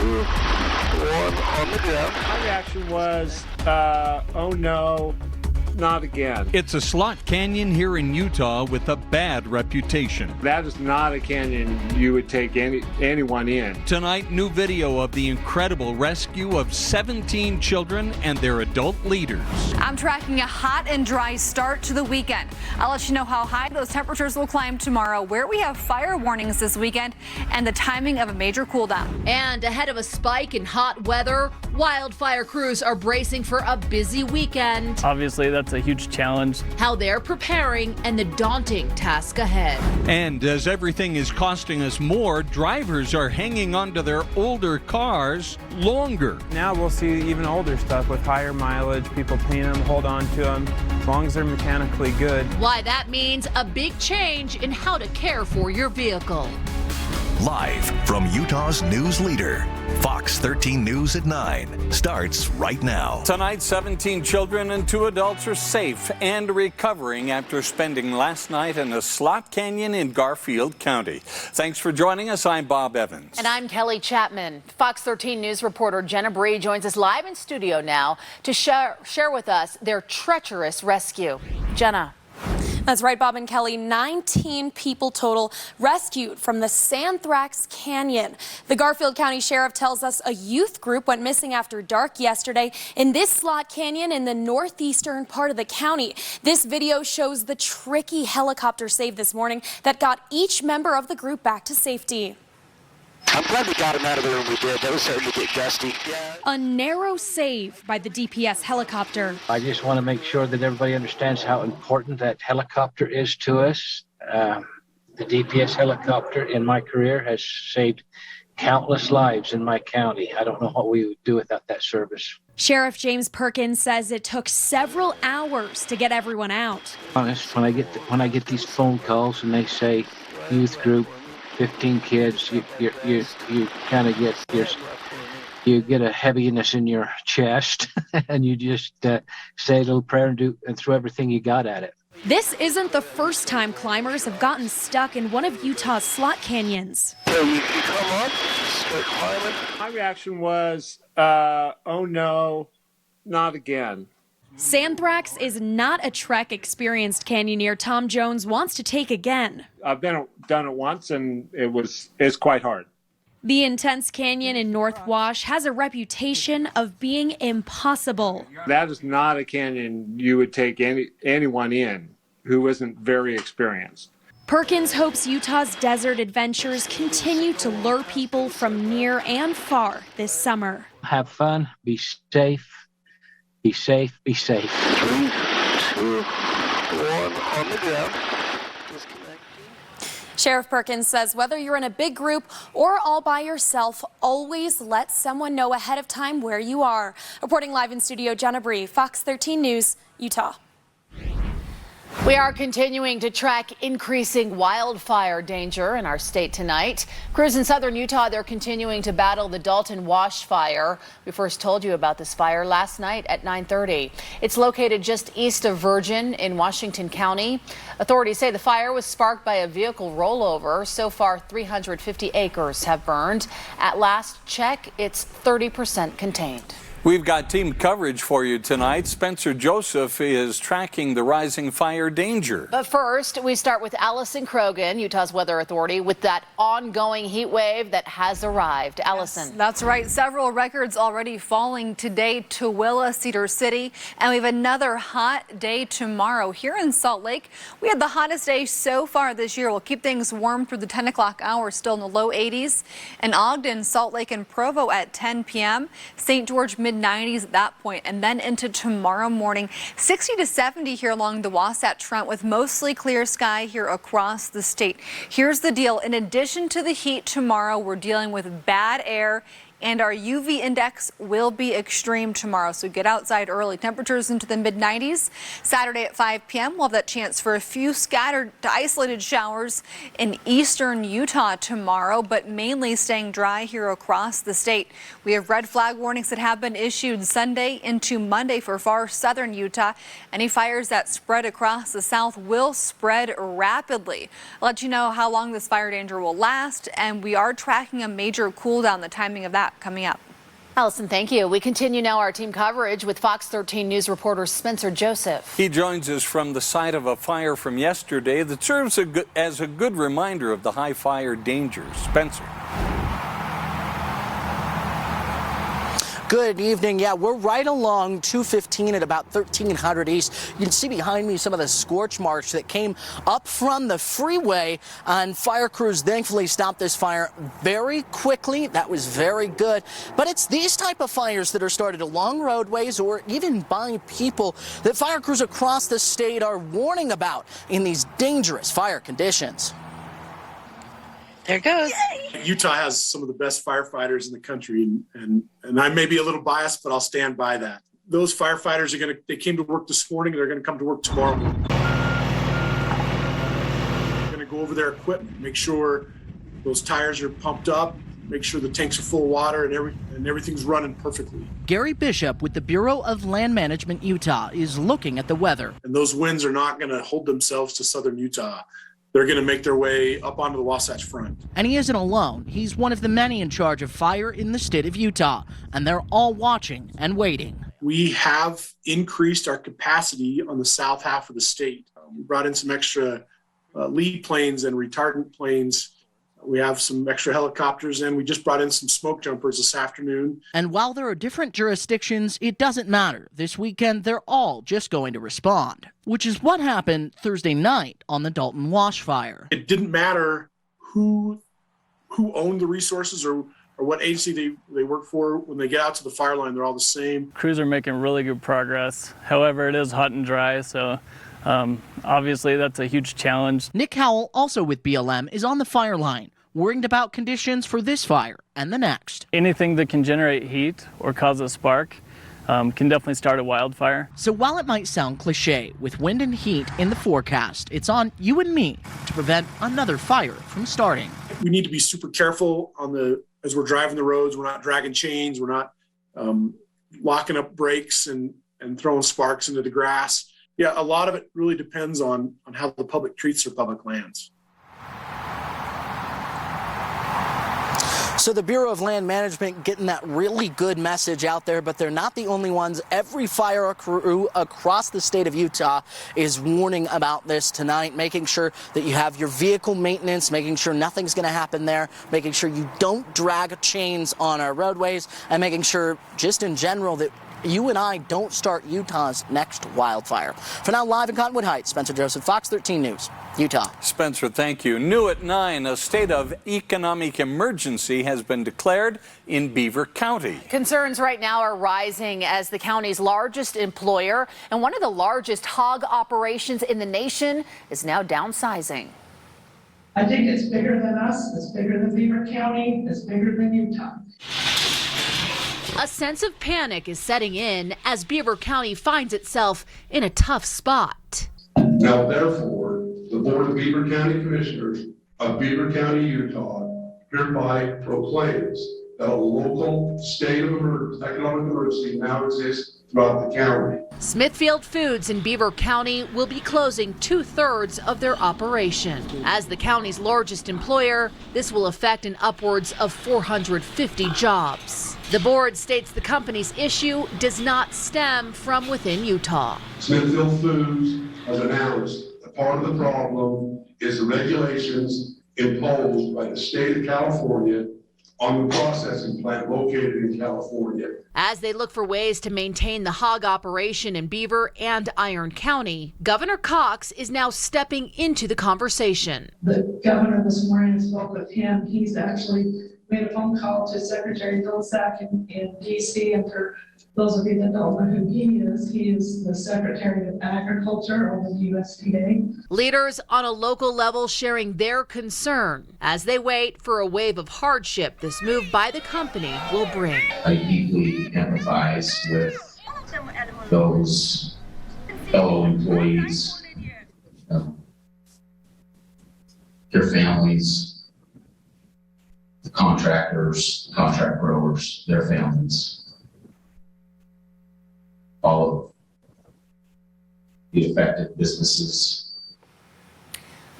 1 on the ground. My reaction was, oh no, not again. It's a slot canyon here in Utah with a bad reputation. That is not a canyon you would take anyone in. Tonight, new video of the incredible rescue of 17 children and their adult leaders. I'm tracking a hot and dry start to the weekend. I'll let you know how high those temperatures will climb tomorrow, where we have fire warnings this weekend, and the timing of a major cool down. And ahead of a spike in hot weather, wildfire crews are bracing for a busy weekend. Obviously, that's a huge challenge. How they're preparing and the daunting task ahead. And as everything is costing us more, drivers are hanging onto their older cars longer. Now we'll see even older stuff with higher mileage. People paint them, hold on to them, as long as they're mechanically good. Why that means a big change in how to care for your vehicle. Live from Utah's news leader, Fox 13 News at 9 starts right now. Tonight, 17 children and 2 adults are safe and recovering after spending last night in a slot canyon in Garfield County. Thanks for joining us. I'm Bob Evans. And I'm Kelly Chapman. Fox 13 News reporter Jenna Bree joins us live in studio now to share with us their treacherous rescue. Jenna. That's right, Bob and Kelly. 19 people total rescued from the Santhrax Canyon. The Garfield County Sheriff tells us a youth group went missing after dark yesterday in this slot canyon in the northeastern part of the county. This video shows the tricky helicopter save this morning that got each member of the group back to safety. I'm glad we got him out of there when we did. That was starting to get gusty. A narrow save by the DPS helicopter. I just want to make sure that everybody understands how important that helicopter is to us. The DPS helicopter in my career has saved countless lives in my county. I don't know what we would do without that service. Sheriff James Perkins says it took several hours to get everyone out. Honest, when I get these phone calls and they say youth group, 15 kids, you kind of get a heaviness in your chest, and you just say a little prayer and throw everything you got at it. This isn't the first time climbers have gotten stuck in one of Utah's slot canyons. So you come up, start climbing. My reaction was, oh no, not again. Santhrax is not a trek experienced canyoneer Tom Jones wants to take again. I've done it once, and it's quite hard. The intense canyon in North Wash has a reputation of being impossible. That is not a canyon you would take anyone in who isn't very experienced. Perkins hopes Utah's desert adventures continue to lure people from near and far this summer. Have fun, be safe. Be safe, be safe. 3, 2, 1 on the ground. Sheriff Perkins says whether you're in a big group or all by yourself, always let someone know ahead of time where you are. Reporting live in studio, Jenna Bree, Fox 13 News, Utah. We are continuing to track increasing wildfire danger in our state tonight. Crews in southern Utah, they're continuing to battle the Dalton Wash fire. We first told you about this fire last night at 9:30. It's located just east of Virgin in Washington County. Authorities say the fire was sparked by a vehicle rollover. So far, 350 acres have burned. At last check, it's 30% contained. We've got team coverage for you tonight. Spencer Joseph is tracking the rising fire danger. But first, we start with Allison Krogan, Utah's Weather Authority, with that ongoing heat wave that has arrived. Allison. Yes, that's right. Several records already falling today. Tooele, Cedar City, and we have another hot day tomorrow here in Salt Lake. We had the hottest day so far this year. We'll keep things warm through the 10 o'clock hour, still in the low 80s. In Ogden, Salt Lake, and Provo at 10 p.m. St. George, mid-90s at that point, and then into tomorrow morning, 60 to 70 here along the Wasatch Front with mostly clear sky here across the state. Here's the deal. In addition to the heat tomorrow, we're dealing with bad air, and our UV index will be extreme tomorrow. So get outside early. Temperatures into the mid-90s. Saturday at 5 p.m. we'll have that chance for a few scattered to isolated showers in eastern Utah tomorrow, but mainly staying dry here across the state. We have red flag warnings that have been issued Sunday into Monday for far southern Utah. Any fires that spread across the south will spread rapidly. I'll let you know how long this fire danger will last, and we are tracking a major cool down, the timing of that that coming up. Allison, thank you. We continue now our team coverage with Fox 13 News reporter Spencer Joseph. He joins us from the site of a fire from yesterday that serves as a good reminder of the high fire dangers. Spencer. Good evening. Yeah, we're right along 215 at about 1300 East. You can see behind me some of the scorch marks that came up from the freeway, and fire crews thankfully stopped this fire very quickly. That was very good. But it's these type of fires that are started along roadways or even by people that fire crews across the state are warning about in these dangerous fire conditions. There it goes. Utah has some of the best firefighters in the country, and I may be a little biased, but I'll stand by that. Those firefighters they came to work this morning, and they're going to come to work tomorrow. They're going to go over their equipment, make sure those tires are pumped up, make sure the tanks are full of water, and everything's running perfectly. Gary Bishop with the Bureau of Land Management Utah is looking at the weather. And those winds are not going to hold themselves to southern Utah. They're going to make their way up onto the Wasatch Front. And he isn't alone. He's one of the many in charge of fire in the state of Utah, and they're all watching and waiting. We have increased our capacity on the south half of the state. We brought in some extra lead planes and retardant planes. We have some extra helicopters, and we just brought in some smoke jumpers this afternoon. And while there are different jurisdictions, it doesn't matter. This weekend, they're all just going to respond, which is what happened Thursday night on the Dalton Wash Fire. It didn't matter who owned the resources or what agency they work for. When they get out to the fire line, they're all the same. Crews are making really good progress. However, it is hot and dry, so obviously that's a huge challenge. Nick Howell, also with BLM, is on the fire line, worried about conditions for this fire and the next. Anything that can generate heat or cause a spark can definitely start a wildfire. So while it might sound cliche, with wind and heat in the forecast, it's on you and me to prevent another fire from starting. We need to be super careful as we're driving the roads. We're not dragging chains. We're not locking up brakes and throwing sparks into the grass. Yeah, a lot of it really depends on how the public treats their public lands. So the Bureau of Land Management getting that really good message out there, but they're not the only ones. Every fire crew across the state of Utah is warning about this tonight, making sure that you have your vehicle maintenance, making sure nothing's going to happen there, making sure you don't drag chains on our roadways, and making sure just in general that you and I don't start Utah's next wildfire. For now, live in Cottonwood Heights, Spencer Joseph, Fox 13 News, Utah. Spencer, thank you. New at 9, a state of economic emergency has been declared in Beaver County. Concerns right now are rising as the county's largest employer and one of the largest hog operations in the nation is now downsizing. I think it's bigger than us, it's bigger than Beaver County, it's bigger than Utah. A sense of panic is setting in as Beaver County finds itself in a tough spot. Now, therefore, the Board of Beaver County Commissioners of Beaver County, Utah, hereby proclaims that a local state of economic emergency now exists throughout the county. Smithfield Foods in Beaver County will be closing 2/3 of their operation. As the county's largest employer, this will affect an upwards of 450 jobs. The board states the company's issue does not stem from within Utah. Smithfield Foods has announced that part of the problem is the regulations imposed by the state of California on the processing plant located in California. As they look for ways to maintain the hog operation in Beaver and Iron County, Governor Cox is now stepping into the conversation. The governor this morning spoke with him. He's actually made a phone call to Secretary Vilsack in D.C. And for those of you that don't know who he is the Secretary of Agriculture over the USDA. Leaders on a local level sharing their concern as they wait for a wave of hardship this move by the company will bring. I deeply empathize with those fellow employees, their families, the contractors, contract growers, their families, all of the affected businesses.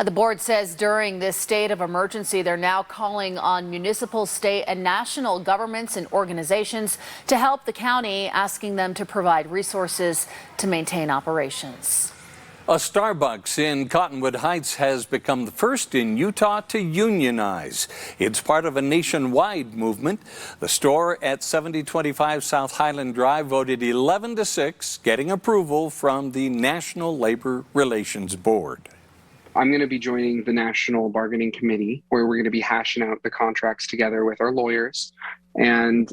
The board says during this state of emergency, they're now calling on municipal, state, and national governments and organizations to help the county, asking them to provide resources to maintain operations. A Starbucks in Cottonwood Heights has become the first in Utah to unionize. It's part of a nationwide movement. The store at 7025 South Highland Drive voted 11-6, getting approval from the National Labor Relations Board. I'm going to be joining the National Bargaining Committee, where we're going to be hashing out the contracts together with our lawyers and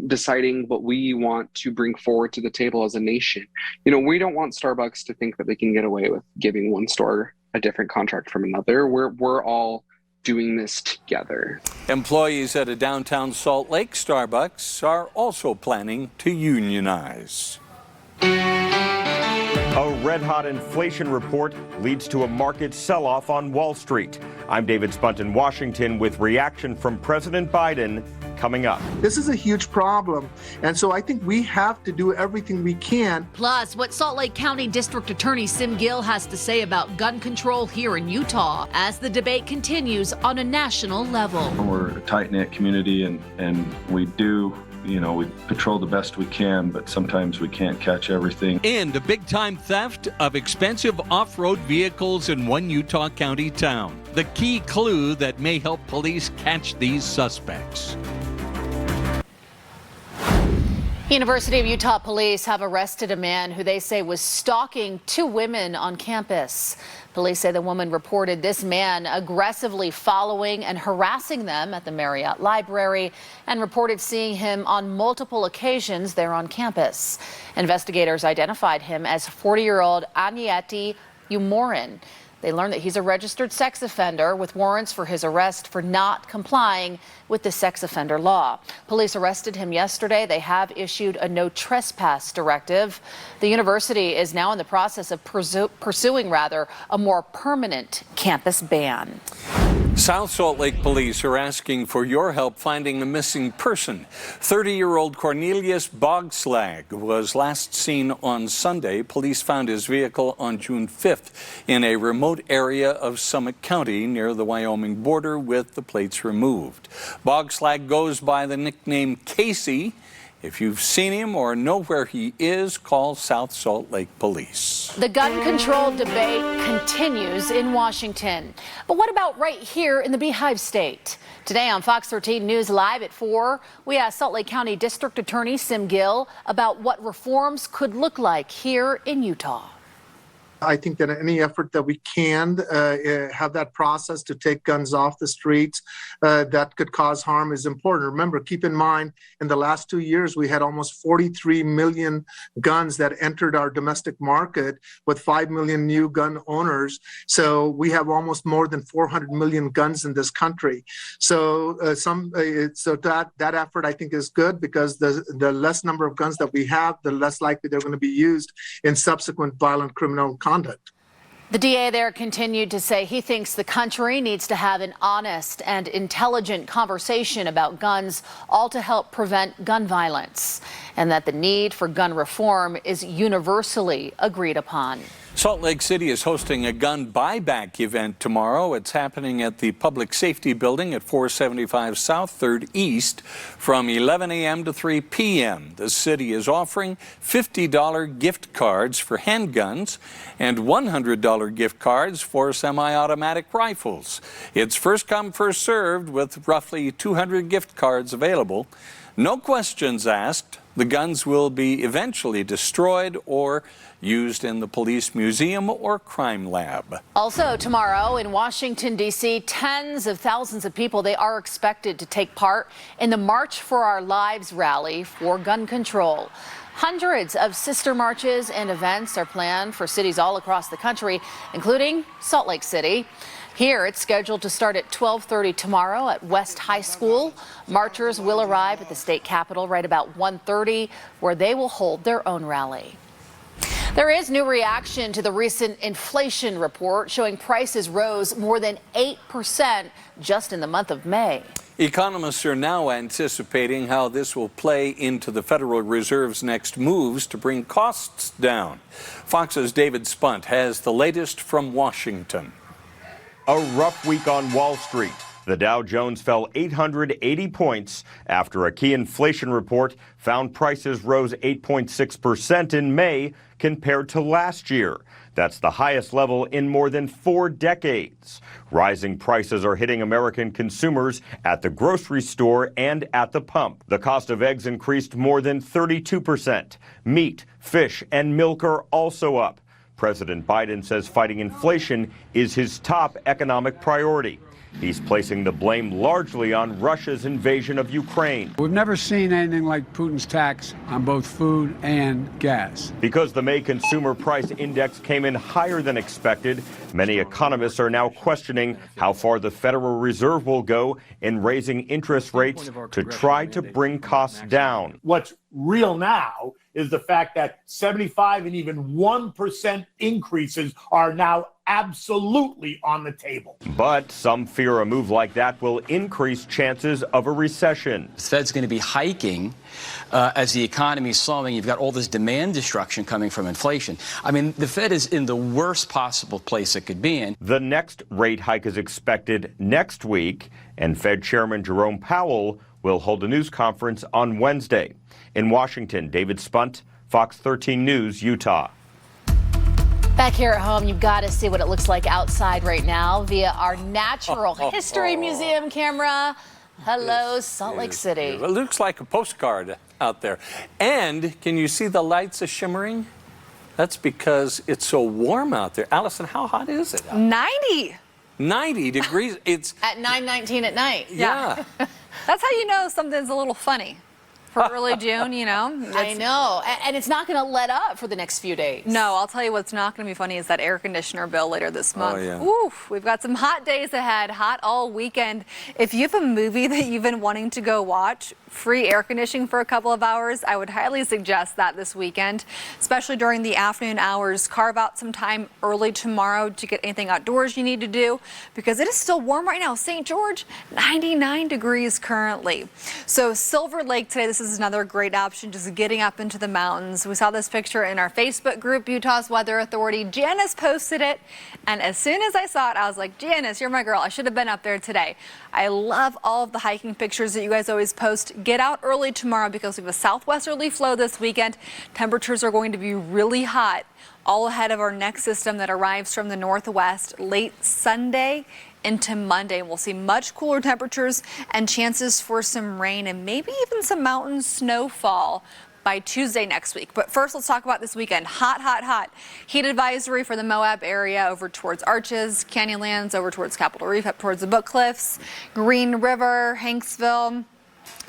deciding what we want to bring forward to the table as a nation. You know, we don't want Starbucks to think that they can get away with giving one store a different contract from another. We're all doing this together. Employees at a downtown Salt Lake Starbucks are also planning to unionize. A red-hot inflation report leads to a market sell-off on Wall Street. I'm David Spunt in Washington with reaction from President Biden coming up. This is a huge problem, and so I think we have to do everything we can. Plus, what Salt Lake County District Attorney Sim Gill has to say about gun control here in Utah as the debate continues on a national level. We're a tight-knit community, and we do, we patrol the best we can, but sometimes we can't catch everything. And a big-time theft of expensive off-road vehicles in one Utah County town. The key clue that may help police catch these suspects. University of Utah police have arrested a man who they say was stalking two women on campus. Police say the woman reported this man aggressively following and harassing them at the Marriott Library and reported seeing him on multiple occasions there on campus. Investigators identified him as 40-year-old Anieti Umorin. They learned that he's a registered sex offender with warrants for his arrest for not complying with the sex offender law. Police arrested him yesterday. They have issued a no trespass directive. The university is now in the process of pursuing a more permanent campus ban. South Salt Lake police are asking for your help finding a missing person. 30-year-old Cornelius Bogslag was last seen on Sunday. Police found his vehicle on June 5th in a remote area of Summit County near the Wyoming border with the plates removed. Bogslag goes by the nickname Casey. If you've seen him or know where he is, call South Salt Lake Police. The gun control debate continues in Washington. But what about right here in the Beehive State? Today on Fox 13 News Live at 4, we asked Salt Lake County District Attorney Sim Gill about what reforms could look like here in Utah. I think that any effort that we can have that process to take guns off the streets that could cause harm is important. Remember, keep in mind, in the last 2 years, we had almost 43 million guns that entered our domestic market with 5 million new gun owners. So we have almost more than 400 million guns in this country. So that effort, I think, is good because the less number of guns that we have, the less likely they're going to be used in subsequent violent criminal conduct. The DA there continued to say he thinks the country needs to have an honest and intelligent conversation about guns, all to help prevent gun violence, and that the need for gun reform is universally agreed upon. Salt Lake City is hosting a gun buyback event tomorrow. It's happening at the Public Safety Building at 475 South 3rd East from 11 a.m. to 3 p.m. The city is offering $50 gift cards for handguns and $100 gift cards for semi-automatic rifles. It's first come, first served with roughly 200 gift cards available. No questions asked. The guns will be eventually destroyed or used in the police museum or crime lab. Also tomorrow in Washington, D.C., tens of thousands of people, they are expected to take part in the March for Our Lives rally for gun control. Hundreds of sister marches and events are planned for cities all across the country, including Salt Lake City. Here, it's scheduled to start at 12:30 tomorrow at West High School. Marchers will arrive at the state capitol right about 1:30, where they will hold their own rally. There is new reaction to the recent inflation report showing prices rose more than 8% just in the month of May. Economists are now anticipating how this will play into the Federal Reserve's next moves to bring costs down. Fox's David Spunt has the latest from Washington. A rough week on Wall Street. The Dow Jones fell 880 points after a key inflation report found prices rose 8.6% in May compared to last year. That's the highest level in more than 4 decades. Rising prices are hitting American consumers at the grocery store and at the pump. The cost of eggs increased more than 32%. Meat, fish, and milk are also up. President Biden says fighting inflation is his top economic priority. He's placing the blame largely on Russia's invasion of Ukraine. We've never seen anything like Putin's tax on both food and gas. Because the May Consumer Price Index came in higher than expected, many economists are now questioning how far the Federal Reserve will go in raising interest rates to try to bring costs down. What's real now is the fact that 75 and even 1% increases are now absolutely on the table. But some fear a move like that will increase chances of a recession. The Fed's going to be hiking as the economy is slowing. You've got all this demand destruction coming from inflation. I mean, the Fed is in the worst possible place it could be in. The next rate hike is expected next week, and Fed Chairman Jerome Powell will hold a news conference on Wednesday. In Washington, David Spunt, Fox 13 News, Utah. Back here at home, you've got to see what it looks like outside right now via our Natural History Museum camera. Hello, Salt Lake City. It looks like a postcard out there. And can you see the lights are shimmering? That's because it's so warm out there. Allison, how hot is it? 90. 90 degrees. It's at 9:19 at night. Yeah. That's how you know something's a little funny. For early June, you know. I know. And it's not going to let up for the next few days. No, I'll tell you what's not going to be funny is that air conditioner bill later this month. Oh, yeah. Oof, we've got some hot days ahead, hot all weekend. If you have a movie that you've been wanting to go watch, free air conditioning for a couple of hours, I would highly suggest that this weekend, especially during the afternoon hours. Carve out some time early tomorrow to get anything outdoors you need to do because it is still warm right now. St. George, 99 degrees currently. So Silver Lake today, this is another great option, just getting up into the mountains. We saw this picture in our Facebook group, Utah's Weather Authority. Janice posted it, and as soon as I saw it, I was like, Janice, you're my girl. I should have been up there today. I love all of the hiking pictures that you guys always post. Get out early tomorrow because we have a southwesterly flow this weekend. Temperatures are going to be really hot, all ahead of our next system that arrives from the northwest late Sunday into Monday. We'll see much cooler temperatures and chances for some rain and maybe even some mountain snowfall by Tuesday next week. But first, let's talk about this weekend. Hot, hot, hot. Heat advisory for the Moab area over towards Arches, Canyonlands, over towards Capitol Reef, up towards the Book Cliffs, Green River, Hanksville,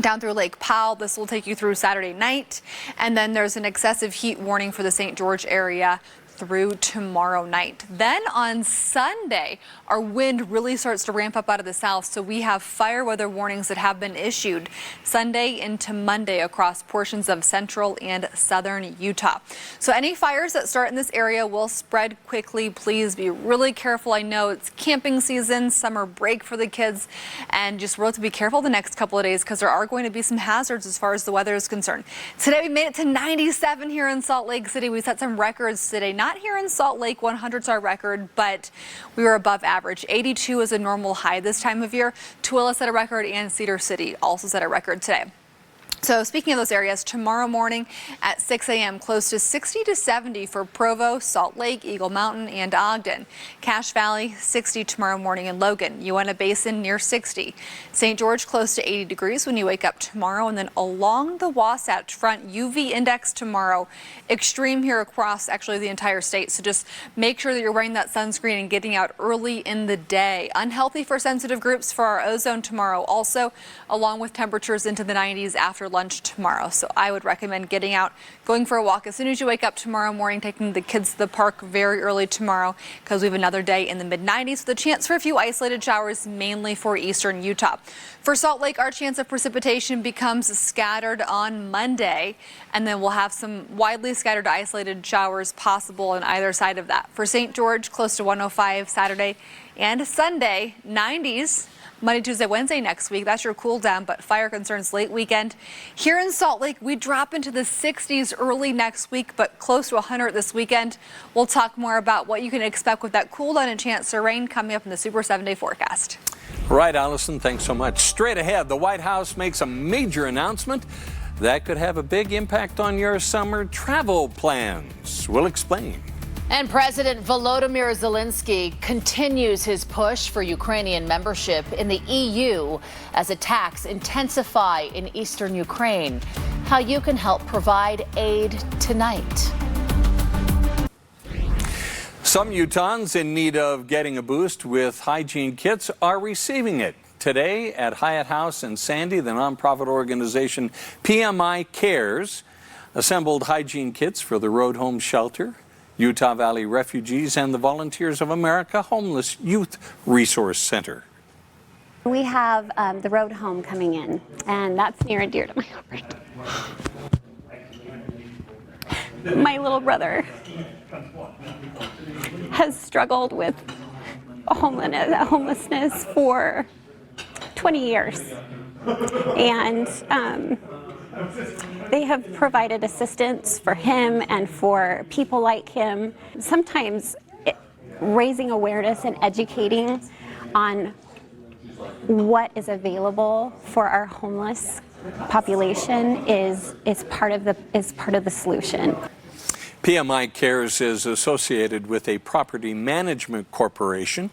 down through Lake Powell. This will take you through Saturday night. And then there's an excessive heat warning for the St. George area through tomorrow night. Then on Sunday, our wind really starts to ramp up out of the south, so we have fire weather warnings that have been issued Sunday into Monday across portions of central and southern Utah. So any fires that start in this area will spread quickly. Please be really careful. I know it's camping season, summer break for the kids, and just really to be careful the next couple of days because there are going to be some hazards as far as the weather is concerned. Today we made it to 97 here in Salt Lake City. We set some records today. Not here in Salt Lake, 100's our record, but we were above average. 82 is a normal high this time of year. Tooele set a record and Cedar City also set a record today. So speaking of those areas, tomorrow morning at 6 a.m., close to 60 to 70 for Provo, Salt Lake, Eagle Mountain, and Ogden. Cache Valley, 60 tomorrow morning in Logan. Uinta Basin near 60. St. George close to 80 degrees when you wake up tomorrow. And then along the Wasatch Front, UV index tomorrow, extreme here across actually the entire state. So just make sure that you're wearing that sunscreen and getting out early in the day. Unhealthy for sensitive groups for our ozone tomorrow also, along with temperatures into the 90s after lunch tomorrow. So I would recommend getting out, going for a walk as soon as you wake up tomorrow morning, taking the kids to the park very early tomorrow because we have another day in the mid-90s with a chance for a few isolated showers, mainly for eastern Utah. For Salt Lake, our chance of precipitation becomes scattered on Monday, and then we'll have some widely scattered isolated showers possible on either side of that. For St. George, close to 105 Saturday and Sunday, 90s. Monday, Tuesday, Wednesday next week. That's your cool down, but fire concerns late weekend. Here in Salt Lake, we drop into the 60s early next week, but close to 100 this weekend. We'll talk more about what you can expect with that cool down and chance of rain coming up in the Super 7-day forecast. Right, Allison, thanks so much. Straight ahead, the White House makes a major announcement that could have a big impact on your summer travel plans. We'll explain. And President Volodymyr Zelensky continues his push for Ukrainian membership in the EU as attacks intensify in eastern Ukraine. How you can help provide aid tonight. Some Utahns in need of getting a boost with hygiene kits are receiving it. Today at Hyatt House in Sandy, the nonprofit organization PMI Cares assembled hygiene kits for the Road Home Shelter, Utah Valley Refugees, and the Volunteers of America Homeless Youth Resource Center. We have the Road Home coming in, and that's near and dear to my heart. My little brother has struggled with homelessness for 20 years, and they have provided assistance for him and for people like him. Sometimes raising awareness and educating on what is available for our homeless population is part of the solution. PMI Cares is associated with a property management corporation,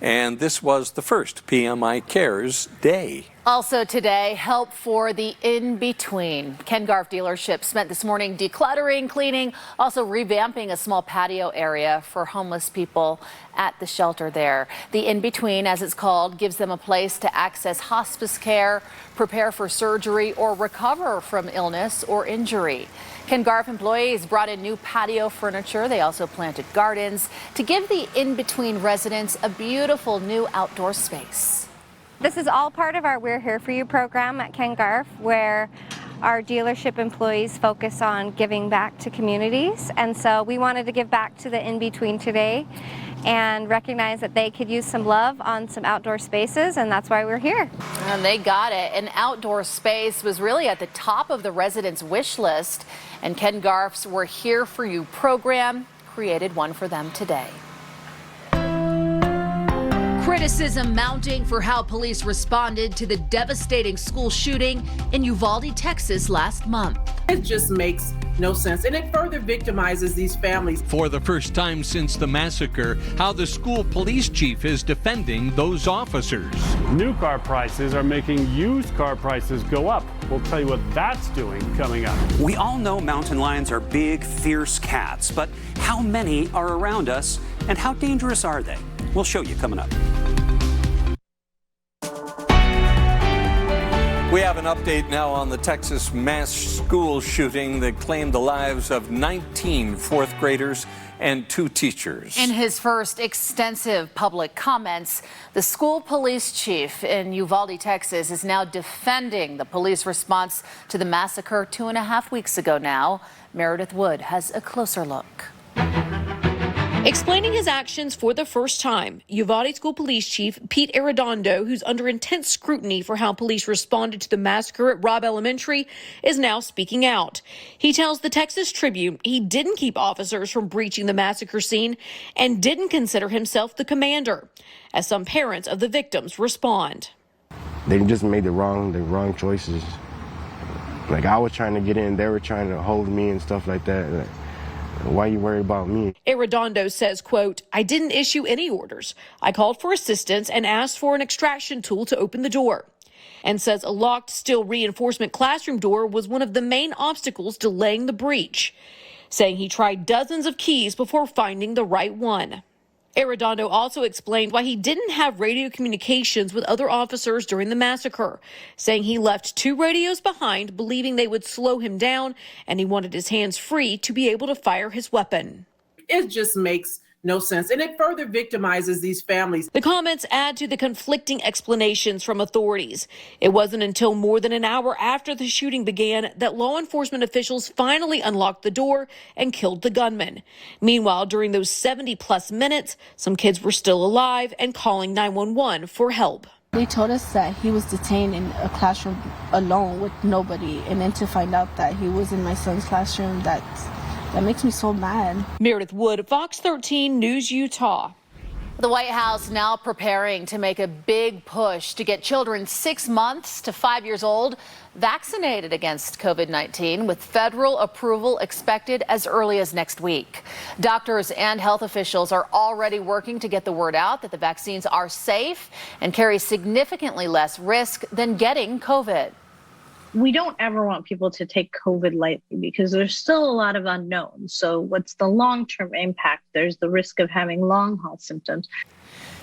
and this was the first PMI Cares Day. Also today, help for the in-between. Ken Garff dealership spent this morning decluttering, cleaning, also revamping a small patio area for homeless people at the shelter there. The in-between, as it's called, gives them a place to access hospice care, prepare for surgery, or recover from illness or injury. Ken Garff employees brought in new patio furniture. They also planted gardens to give the in-between residents a beautiful new outdoor space. This is all part of our We're Here For You program at Ken Garff, where our dealership employees focus on giving back to communities. And so we wanted to give back to the in-between today and recognize that they could use some love on some outdoor spaces, and that's why we're here. And they got it. An outdoor space was really at the top of the residents' wish list, and Ken Garff's We're Here For You program created one for them today. Criticism mounting for how police responded to the devastating school shooting in Uvalde, Texas last month. It just makes no sense, and it further victimizes these families. For the first time since the massacre, how the school police chief is defending those officers. New car prices are making used car prices go up. We'll tell you what that's doing coming up. We all know mountain lions are big, fierce cats, but how many are around us and how dangerous are they? We'll show you coming up. We have an update now on the Texas mass school shooting that claimed the lives of 19 fourth graders and 2 teachers. In his first extensive public comments, the school police chief in Uvalde, Texas, is now defending the police response to the massacre 2.5 weeks ago now. Meredith Wood has a closer look. Explaining his actions for the first time, Uvalde School Police Chief Pete Arredondo, who's under intense scrutiny for how police responded to the massacre at Robb Elementary, is now speaking out. He tells the Texas Tribune he didn't keep officers from breaching the massacre scene and didn't consider himself the commander, as some parents of the victims respond. They just made the wrong choices. Like, I was trying to get in, they were trying to hold me and stuff like that. Why are you worried about me? Arredondo says, quote, I didn't issue any orders. I called for assistance and asked for an extraction tool to open the door. And says a locked steel reinforcement classroom door was one of the main obstacles delaying the breach, saying he tried dozens of keys before finding the right one. Arredondo also explained why he didn't have radio communications with other officers during the massacre, saying he left 2 radios behind, believing they would slow him down, and he wanted his hands free to be able to fire his weapon. It just makes no sense, and it further victimizes these families. The comments add to the conflicting explanations from authorities. It wasn't until more than an hour after the shooting began that law enforcement officials finally unlocked the door and killed the gunman. Meanwhile, during those 70-plus minutes, some kids were still alive and calling 911 for help. They told us that he was detained in a classroom alone with nobody, and then to find out that he was in my son's classroom, that makes me so mad. Meredith Wood, Fox 13 News, Utah. The White House now preparing to make a big push to get children 6 months to 5 years old vaccinated against COVID-19, with federal approval expected as early as next week. Doctors and health officials are already working to get the word out that the vaccines are safe and carry significantly less risk than getting COVID. We don't ever want people to take COVID lightly because there's still a lot of unknowns. So what's the long-term impact? There's the risk of having long haul symptoms.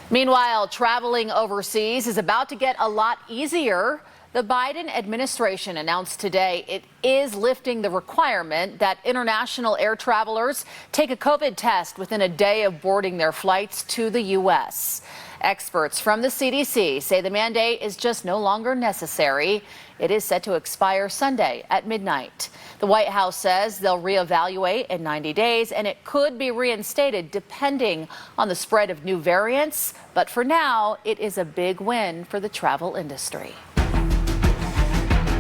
Meanwhile, traveling overseas is about to get a lot easier. The Biden administration announced today it is lifting the requirement that international air travelers take a COVID test within a day of boarding their flights to the U.S. Experts from the CDC say the mandate is just no longer necessary. It is set to expire Sunday at midnight. The White House says they'll reevaluate in 90 days, and it could be reinstated depending on the spread of new variants. But for now, it is a big win for the travel industry.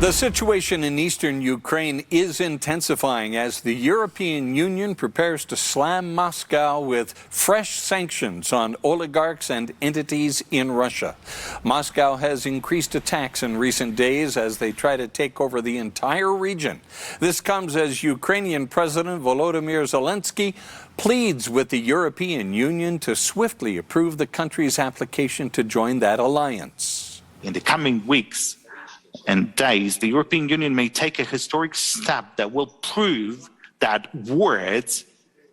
The situation in eastern Ukraine is intensifying as the European Union prepares to slam Moscow with fresh sanctions on oligarchs and entities in Russia. Moscow has increased attacks in recent days as they try to take over the entire region. This comes as Ukrainian President Volodymyr Zelensky pleads with the European Union to swiftly approve the country's application to join that alliance. In the coming weeks and days, the European Union may take a historic step that will prove that words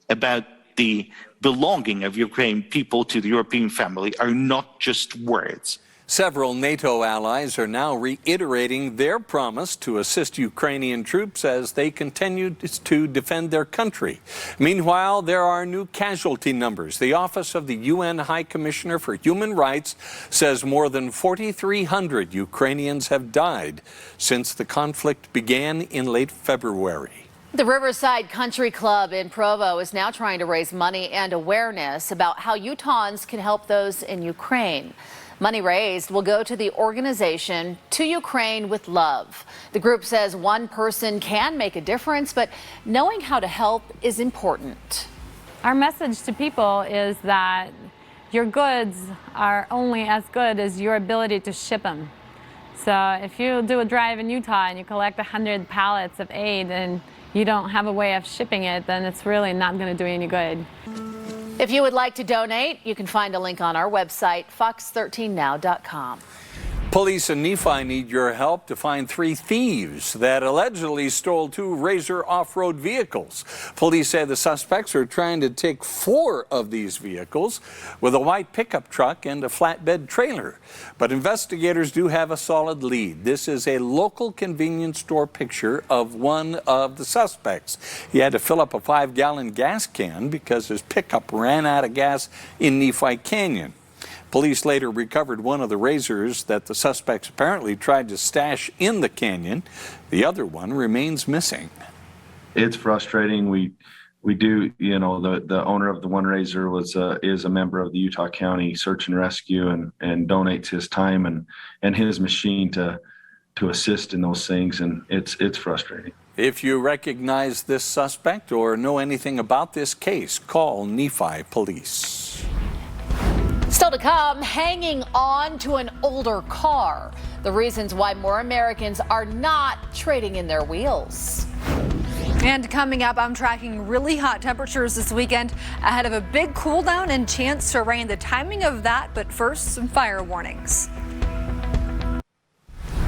about the belonging of Ukrainian people to the European family are not just words. Several NATO allies are now reiterating their promise to assist Ukrainian troops as they continue to defend their country. Meanwhile, there are new casualty numbers. The Office of the UN High Commissioner for Human Rights says more than 4,300 Ukrainians have died since the conflict began in late February. The Riverside Country Club in Provo is now trying to raise money and awareness about how Utahns can help those in Ukraine. Money raised will go to the organization To Ukraine with Love. The group says one person can make a difference, but knowing how to help is important. Our message to people is that your goods are only as good as your ability to ship them. So if you do a drive in Utah and you collect 100 pallets of aid and you don't have a way of shipping it, then it's really not going to do any good. If you would like to donate, you can find a link on our website, fox13now.com. Police in Nephi need your help to find 3 thieves that allegedly stole 2 Razor off-road vehicles. Police say the suspects are trying to take 4 of these vehicles with a white pickup truck and a flatbed trailer. But investigators do have a solid lead. This is a local convenience store picture of one of the suspects. He had to fill up a 5-gallon gas can because his pickup ran out of gas in Nephi Canyon. Police later recovered one of the Razors that the suspects apparently tried to stash in the canyon. The other one remains missing. It's frustrating. We do, you know, the owner of the one Razor is a member of the Utah County Search and Rescue and donates his time and his machine to assist in those things, and it's frustrating. If you recognize this suspect or know anything about this case, call Nephi Police. Still to come, hanging on to an older car. The reasons why more Americans are not trading in their wheels. And coming up, I'm tracking really hot temperatures this weekend ahead of a big cool down and chance to rain. The timing of that, but first, some fire warnings.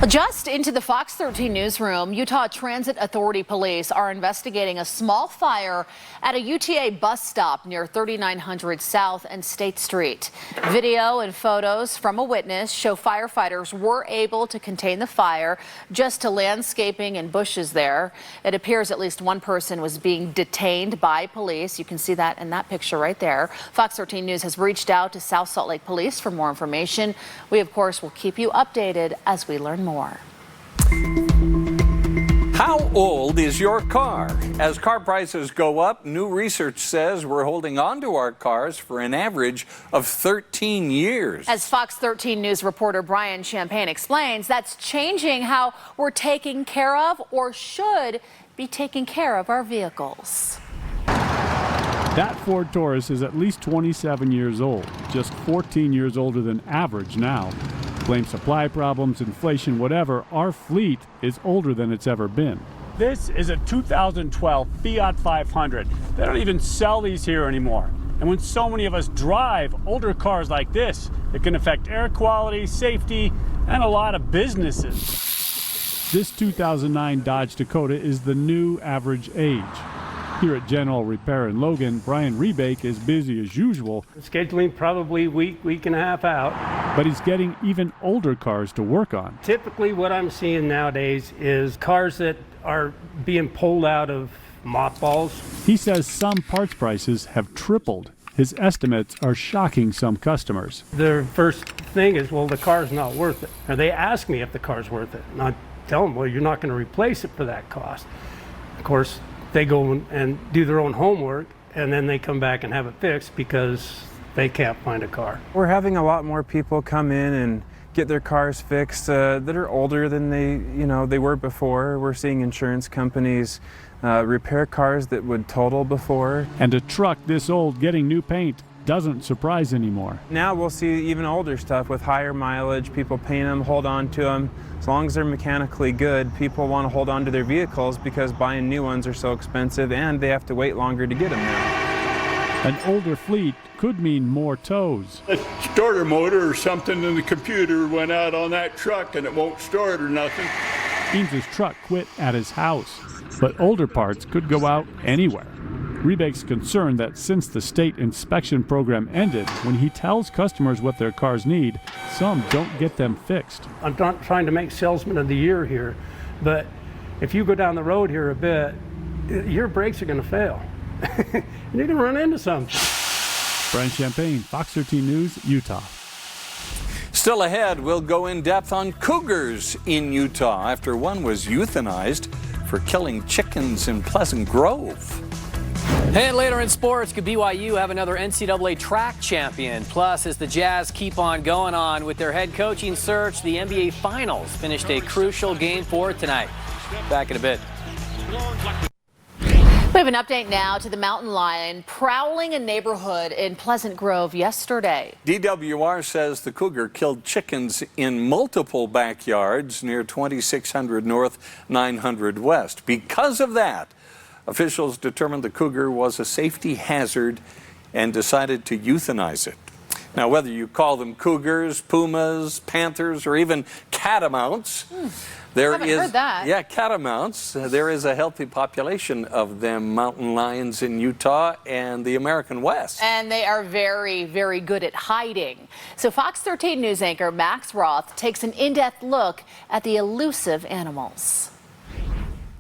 Just into the Fox 13 newsroom, Utah Transit Authority police are investigating a small fire at a UTA bus stop near 3900 South and State Street. Video and photos from a witness show firefighters were able to contain the fire just to landscaping and bushes there. It appears at least one person was being detained by police. You can see that in that picture right there. Fox 13 News has reached out to South Salt Lake Police for more information. We, of course, will keep you updated as we learn more. How How old is your car? As car prices go up, new research says we're holding on to our cars for an average of 13 years. As Fox 13 News reporter Brian Champagne explains, that's changing how we're taking care of or should be taking care of our vehicles. That Ford Taurus is at least 27 years old, just 14 years older than average now. Blame supply problems, inflation, whatever, our fleet is older than it's ever been. This is a 2012 Fiat 500. They don't even sell these here anymore. And when so many of us drive older cars like this, it can affect air quality, safety, and a lot of businesses. This 2009 Dodge Dakota is the new average age. Here at General Repair in Logan, Brian Rebake is busy as usual. Scheduling probably week and a half out. But he's getting even older cars to work on. Typically what I'm seeing nowadays is cars that are being pulled out of mothballs. He says some parts prices have tripled. His estimates are shocking some customers. The first thing is, well, the car's not worth it. Or they ask me if the car's worth it. And I tell them, well, you're not going to replace it for that cost. Of course, they go and do their own homework, and then they come back and have it fixed because they can't find a car. We're having a lot more people come in and get their cars fixed that are older than they were before. We're seeing insurance companies repair cars that would total before. And a truck this old getting new paint doesn't surprise anymore. Now we'll see even older stuff with higher mileage. People paint them, hold on to them. As long as they're mechanically good, people want to hold on to their vehicles because buying new ones are so expensive and they have to wait longer to get them now. An older fleet could mean more tows. A starter motor or something in the computer went out on that truck and it won't start or nothing. Eames' truck quit at his house, but older parts could go out anywhere. Rebake's concerned that since the state inspection program ended, when he tells customers what their cars need, some don't get them fixed. I'm not trying to make salesman of the year here, but if you go down the road here a bit, your brakes are going to fail. And you're going to run into something. Brian Champagne, Fox 13 News, Utah. Still ahead, we'll go in depth on cougars in Utah after one was euthanized for killing chickens in Pleasant Grove. And later in sports, could BYU have another NCAA track champion? Plus, as the Jazz keep on going on with their head coaching search, the NBA Finals finished a crucial game 4 tonight. Back in a bit. We have an update now to the mountain lion prowling a neighborhood in Pleasant Grove yesterday. DWR says the cougar killed chickens in multiple backyards near 2600 North, 900 West. Because of that, officials determined the cougar was a safety hazard and decided to euthanize it. Now, whether you call them cougars, pumas, panthers, or even catamounts, heard that. Yeah, catamounts. There is a healthy population of them mountain lions in Utah and the American West. And they are very, very good at hiding. So Fox 13 News anchor Max Roth takes an in-depth look at the elusive animals.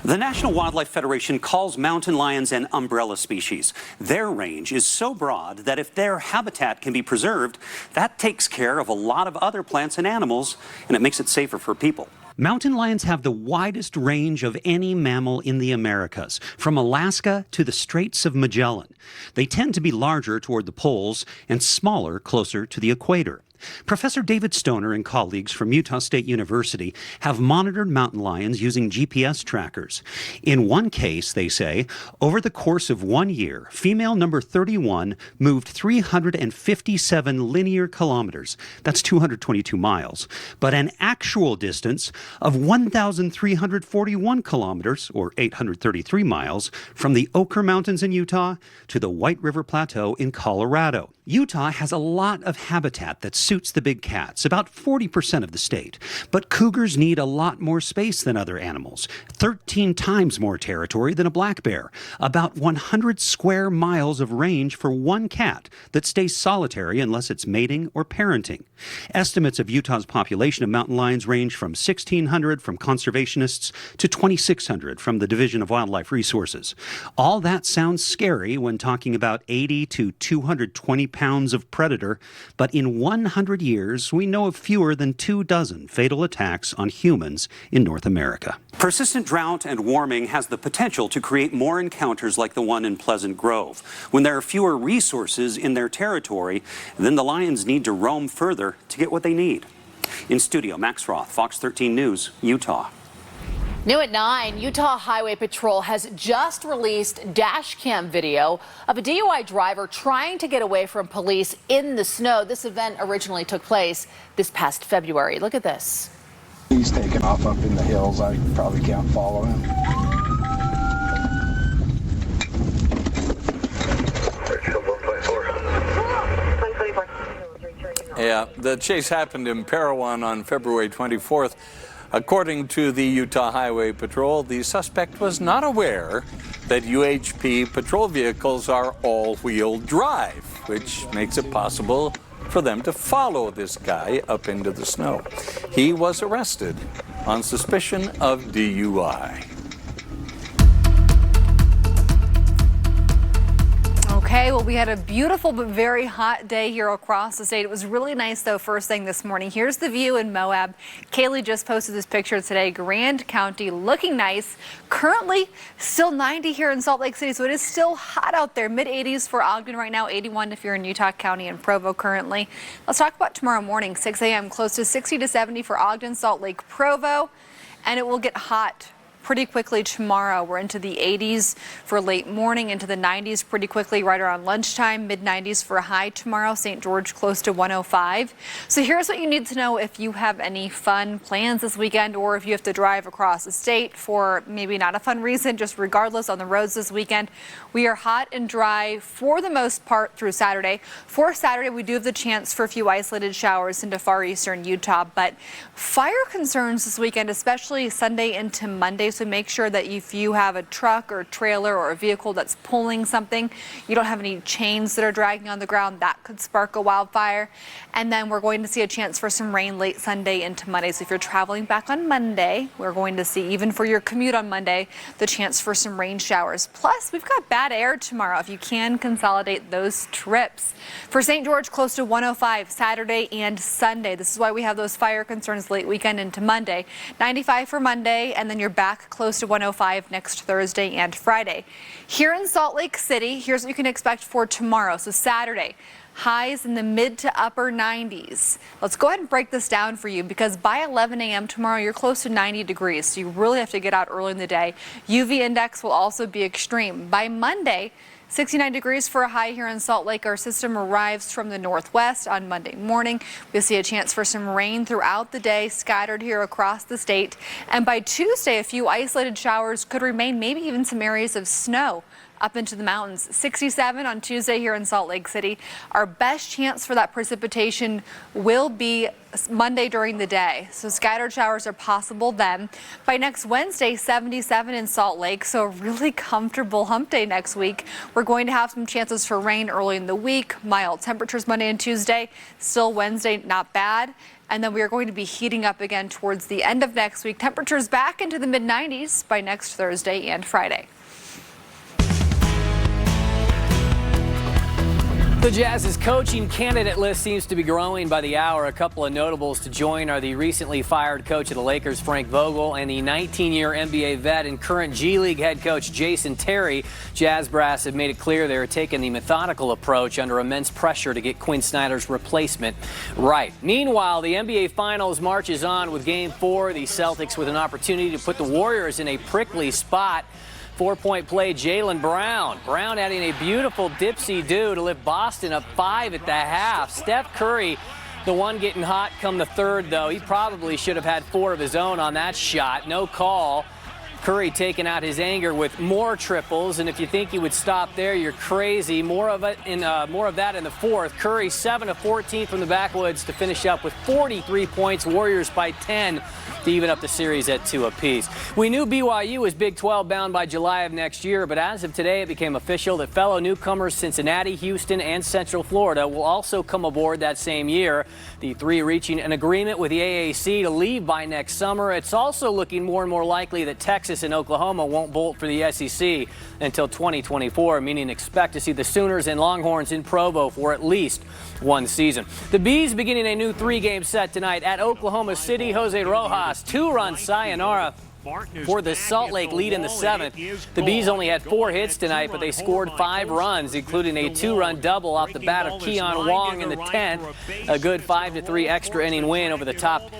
The National Wildlife Federation calls mountain lions an umbrella species. Their range is so broad that if their habitat can be preserved, that takes care of a lot of other plants and animals, and it makes it safer for people. Mountain lions have the widest range of any mammal in the Americas, from Alaska to the Straits of Magellan. They tend to be larger toward the poles and smaller closer to the equator. Professor David Stoner and colleagues from Utah State University have monitored mountain lions using GPS trackers. In one case, they say, over the course of 1 year, female number 31 moved 357 linear kilometers. That's 222 miles. But an actual distance of 1,341 kilometers, or 833 miles, from the Oquirrh Mountains in Utah to the White River Plateau in Colorado. Utah has a lot of habitat that suits the big cats, about 40% of the state. But cougars need a lot more space than other animals, 13 times more territory than a black bear, about 100 square miles of range for one cat that stays solitary unless it's mating or parenting. Estimates of Utah's population of mountain lions range from 1,600 from conservationists to 2,600 from the Division of Wildlife Resources. All that sounds scary when talking about 80 to 220 pounds of predator, but in 100 years, we know of fewer than 24 fatal attacks on humans in North America. Persistent drought and warming has the potential to create more encounters like the one in Pleasant Grove. When there are fewer resources in their territory, then the lions need to roam further to get what they need. In studio, Max Roth, Fox 13 News, Utah. New at 9, Utah Highway Patrol has just released dash cam video of a DUI driver trying to get away from police in the snow. This event originally took place this past February. Look at this. He's taking off up in the hills. I probably can't follow him. Yeah, the chase happened in Parowan on February 24th. According to the Utah Highway Patrol, the suspect was not aware that UHP patrol vehicles are all-wheel drive, which makes it possible for them to follow this guy up into the snow. He was arrested on suspicion of DUI. Okay, well, we had a beautiful but very hot day here across the state. It was really nice, though, first thing this morning. Here's the view in Moab. Kaylee just posted this picture today. Grand County looking nice. Currently, still 90 here in Salt Lake City, so it is still hot out there. Mid-80s for Ogden right now, 81 if you're in Utah County and Provo currently. Let's talk about tomorrow morning, 6 a.m. Close to 60 to 70 for Ogden, Salt Lake, Provo, and it will get hot pretty quickly tomorrow. We're into the 80s for late morning, into the 90s pretty quickly right around lunchtime, mid-90s for a high tomorrow. St. George close to 105. So here's what you need to know if you have any fun plans this weekend, or if you have to drive across the state for maybe not a fun reason, just regardless on the roads this weekend. We are hot and dry for the most part through Saturday. For Saturday, we do have the chance for a few isolated showers into far eastern Utah, but fire concerns this weekend, especially Sunday into Monday. So make sure that if you have a truck or trailer or a vehicle that's pulling something, you don't have any chains that are dragging on the ground. That could spark a wildfire. And then we're going to see a chance for some rain late Sunday into Monday. So if you're traveling back on Monday, we're going to see, even for your commute on Monday, the chance for some rain showers. Plus, we've got bad air tomorrow if you can consolidate those trips. For St. George, close to 105 Saturday and Sunday. This is why we have those fire concerns late weekend into Monday. 95 for Monday, and then you're back close to 105 next Thursday and Friday. Here in Salt Lake City, here's what you can expect for tomorrow. So Saturday, highs in the mid to upper 90s. Let's go ahead and break this down for you, because by 11 a.m. tomorrow, you're close to 90 degrees. So you really have to get out early in the day. UV index will also be extreme. By Monday, 69 degrees for a high here in Salt Lake. Our system arrives from the northwest on Monday morning. We'll see a chance for some rain throughout the day, scattered here across the state. And by Tuesday, a few isolated showers could remain, maybe even some areas of snow up into the mountains. 67 on Tuesday here in Salt Lake City. Our best chance for that precipitation will be Monday during the day. So scattered showers are possible then. By next Wednesday, 77 in Salt Lake. So a really comfortable hump day next week. We're going to have some chances for rain early in the week. Mild temperatures Monday and Tuesday. Still Wednesday, not bad. And then we are going to be heating up again towards the end of next week. Temperatures back into the mid-90s by next Thursday and Friday. The Jazz's coaching candidate list seems to be growing by the hour. A couple of notables to join are the recently fired coach of the Lakers, Frank Vogel, and the 19-year NBA vet and current G League head coach, Jason Terry. Jazz brass have made it clear they're taking the methodical approach under immense pressure to get Quinn Snyder's replacement right. Meanwhile, the NBA Finals marches on with Game 4. The Celtics with an opportunity to put the Warriors in a prickly spot. 4-point play, Jaylen Brown. Brown adding a beautiful dipsy-do to lift Boston up 5 at the half. Steph Curry, the one getting hot come the third, though. He probably should have had 4 of his own on that shot. No call. Curry taking out his anger with more triples, and if you think he would stop there, you're crazy. More of that in the fourth. Curry 7 of 14 from the backwoods to finish up with 43 points. Warriors by 10 to even up the series at 2 apiece. We knew BYU was Big 12 bound by July of next year, but as of today, it became official that fellow newcomers Cincinnati, Houston, and Central Florida will also come aboard that same year. The 3 reaching an agreement with the AAC to leave by next summer. It's also looking more and more likely that Texas and Oklahoma won't bolt for the SEC until 2024, meaning expect to see the Sooners and Longhorns in Provo for at least 1 season. The Bees beginning a new 3-game set tonight at Oklahoma City. Jose Rojas, 2-run sayonara for the Salt Lake lead in the 7th. The Bees only had 4 hits tonight, but they scored 5 runs, including a 2-run double off the bat of Keon Wong in the 10th. A good 5-3 extra inning win over the top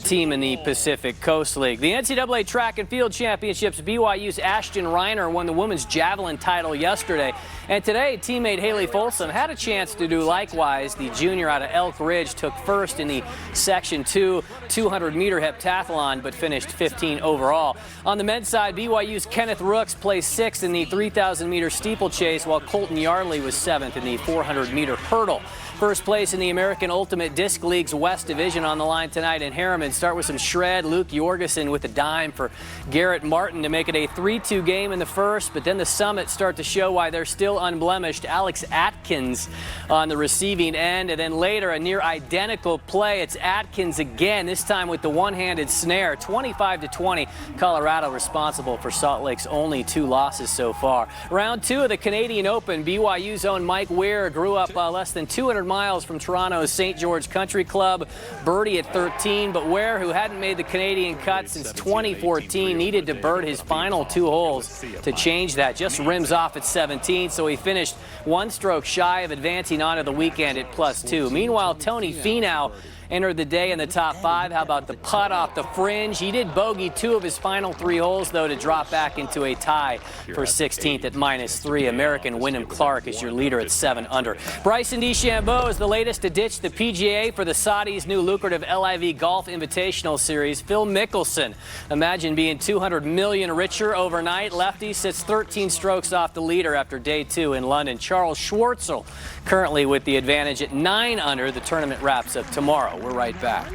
team in the Pacific Coast League. The NCAA Track and Field Championships, BYU's Ashton Reiner won the women's javelin title yesterday. And today, teammate Haley Folsom had a chance to do likewise. The junior out of Elk Ridge took first in the Section 2 200-meter heptathlon, but finished 15 overall. On the men's side, BYU's Kenneth Rooks placed 6th in the 3,000-meter steeplechase, while Colton Yardley was 7th in the 400-meter hurdle. First place in the American Ultimate Disc League's West Division on the line tonight in Harriman. Start with some shred. Luke Jorgensen with a dime for Garrett Martin to make it a 3-2 game in the first, but then the Summit start to show why they're still unblemished. Alex Atkins on the receiving end, and then later a near identical play. It's Atkins again, this time with the one-handed snare. 25-20, Colorado responsible for Salt Lake's only 2 losses so far. Round 2 of the Canadian Open, BYU's own Mike Weir grew up less than 200 miles from Toronto's St. George Country Club. Birdie at 13, but Ware, who hadn't made the Canadian cut since 2014, needed to bird his final 2 holes to change that. Just rims off at 17, so he finished 1 stroke shy of advancing on to the weekend at +2. Meanwhile, Tony Finau entered the day in the top 5. How about the putt off the fringe? He did bogey 2 of his final 3 holes, though, to drop back into a tie for 16th at -3. American Wyndham Clark is your leader at 7 under. Bryson DeChambeau is the latest to ditch the PGA for the Saudis' new lucrative LIV Golf Invitational Series. Phil Mickelson, imagine being $200 million richer overnight. Lefty sits 13 strokes off the leader after day 2 in London. Charles Schwartzel currently with the advantage at 9 under. The tournament wraps up tomorrow. We're right back.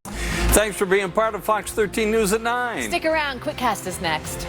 Thanks for being part of Fox 13 News at 9. Stick around. QuickCast is next.